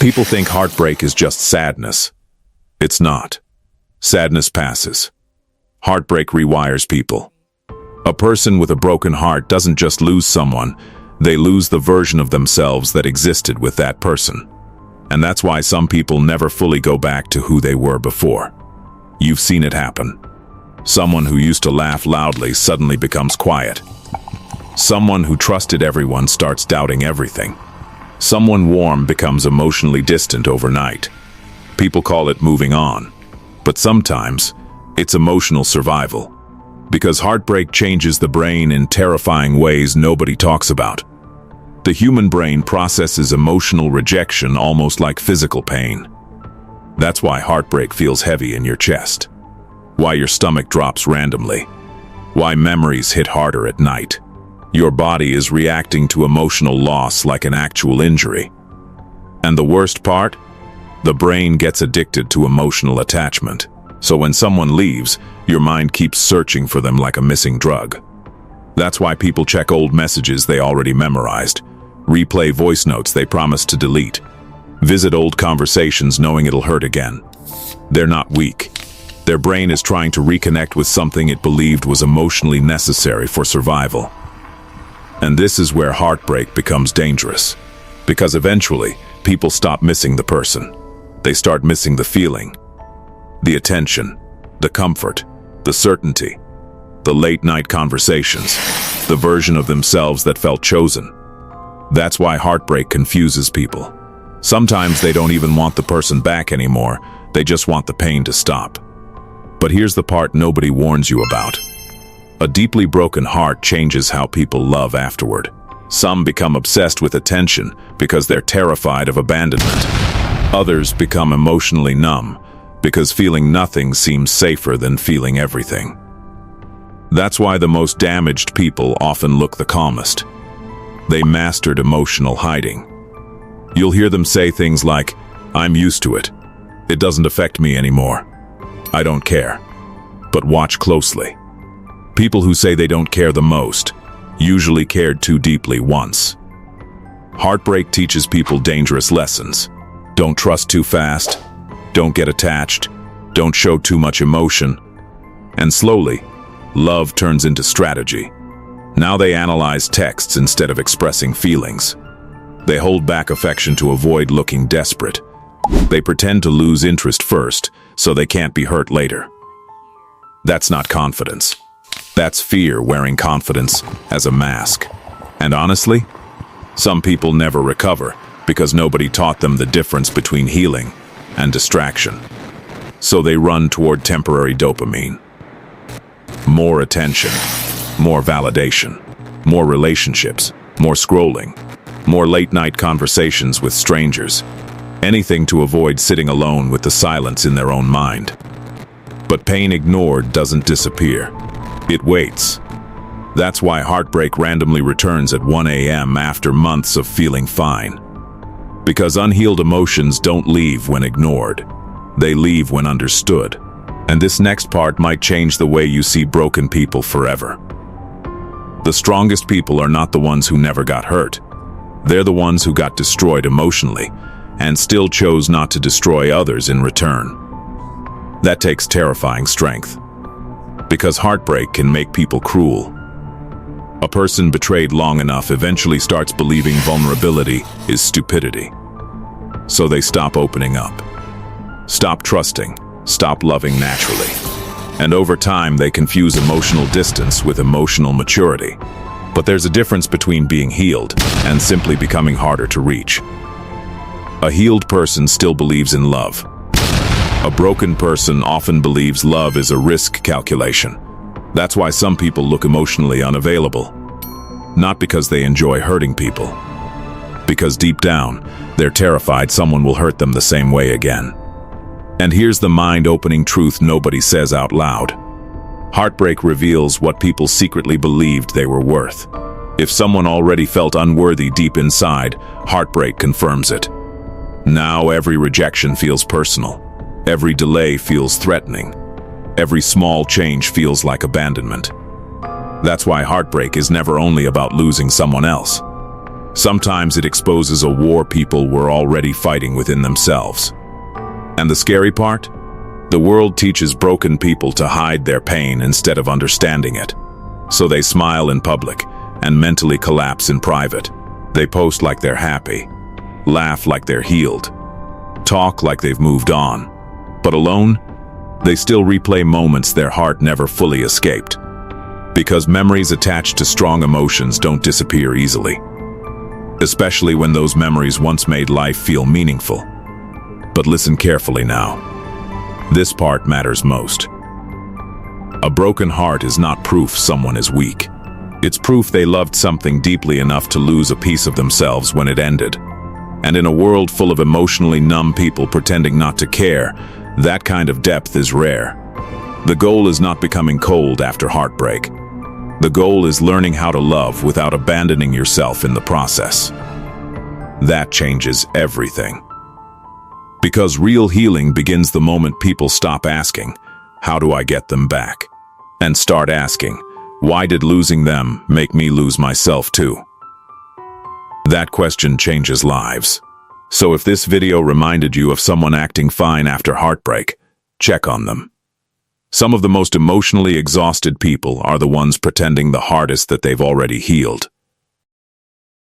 People think heartbreak is just sadness. It's not. Sadness passes. Heartbreak rewires people. A person with a broken heart doesn't just lose someone, they lose the version of themselves that existed with that person. And that's why some people never fully go back to who they were before. You've seen it happen. Someone who used to laugh loudly suddenly becomes quiet. Someone who trusted everyone starts doubting everything. Someone warm becomes emotionally distant overnight. People call it moving on. But sometimes, it's emotional survival. Because heartbreak changes the brain in terrifying ways nobody talks about. The human brain processes emotional rejection almost like physical pain. That's why heartbreak feels heavy in your chest. Why your stomach drops randomly. Why memories hit harder at night. Your body is reacting to emotional loss like an actual injury. And the worst part? The brain gets addicted to emotional attachment. So when someone leaves, your mind keeps searching for them like a missing drug. That's why people check old messages they already memorized, replay voice notes they promised to delete, visit old conversations knowing it'll hurt again. They're not weak. Their brain is trying to reconnect with something it believed was emotionally necessary for survival. And this is where heartbreak becomes dangerous. Because eventually, people stop missing the person. They start missing the feeling. The attention, the comfort, the certainty, the late-night conversations, the version of themselves that felt chosen. That's why heartbreak confuses people. Sometimes they don't even want the person back anymore, they just want the pain to stop. But here's the part nobody warns you about. A deeply broken heart changes how people love afterward. Some become obsessed with attention because they're terrified of abandonment. Others become emotionally numb, because feeling nothing seems safer than feeling everything. That's why the most damaged people often look the calmest. They mastered emotional hiding. You'll hear them say things like, "I'm used to it. It doesn't affect me anymore. I don't care." But watch closely. People who say they don't care the most usually cared too deeply once. Heartbreak teaches people dangerous lessons. Don't trust too fast. Don't get attached, don't show too much emotion. And slowly, love turns into strategy. Now they analyze texts instead of expressing feelings. They hold back affection to avoid looking desperate. They pretend to lose interest first, so they can't be hurt later. That's not confidence. That's fear wearing confidence as a mask. And honestly, some people never recover because nobody taught them the difference between healing and distraction. So they run toward temporary dopamine. More attention, more validation, more relationships, more scrolling, more late-night conversations with strangers. Anything to avoid sitting alone with the silence in their own mind. But pain ignored doesn't disappear. It waits. That's why heartbreak randomly returns at 1 a.m. after months of feeling fine. Because unhealed emotions don't leave when ignored. They leave when understood. And this next part might change the way you see broken people forever. The strongest people are not the ones who never got hurt. They're the ones who got destroyed emotionally and still chose not to destroy others in return. That takes terrifying strength. Because heartbreak can make people cruel. A person betrayed long enough eventually starts believing vulnerability is stupidity. So they stop opening up. Stop trusting. Stop loving naturally. And over time, they confuse emotional distance with emotional maturity. But there's a difference between being healed and simply becoming harder to reach. A healed person still believes in love. A broken person often believes love is a risk calculation. That's why some people look emotionally unavailable. Not because they enjoy hurting people. Because deep down, they're terrified someone will hurt them the same way again. And here's the mind-opening truth nobody says out loud. Heartbreak reveals what people secretly believed they were worth. If someone already felt unworthy deep inside, heartbreak confirms it. Now every rejection feels personal. Every delay feels threatening. Every small change feels like abandonment. That's why heartbreak is never only about losing someone else. Sometimes it exposes a war people were already fighting within themselves. And the scary part? The world teaches broken people to hide their pain instead of understanding it. So they smile in public and mentally collapse in private. They post like they're happy, laugh like they're healed, talk like they've moved on. But alone, they still replay moments their heart never fully escaped. Because memories attached to strong emotions don't disappear easily. Especially when those memories once made life feel meaningful. But listen carefully now. This part matters most. A broken heart is not proof someone is weak. It's proof they loved something deeply enough to lose a piece of themselves when it ended. And in a world full of emotionally numb people pretending not to care, that kind of depth is rare. The goal is not becoming cold after heartbreak. The goal is learning how to love without abandoning yourself in the process. That changes everything. Because real healing begins the moment people stop asking, "How do I get them back?" and start asking, "Why did losing them make me lose myself too?" That question changes lives. So if this video reminded you of someone acting fine after heartbreak, check on them. Some of the most emotionally exhausted people are the ones pretending the hardest that they've already healed.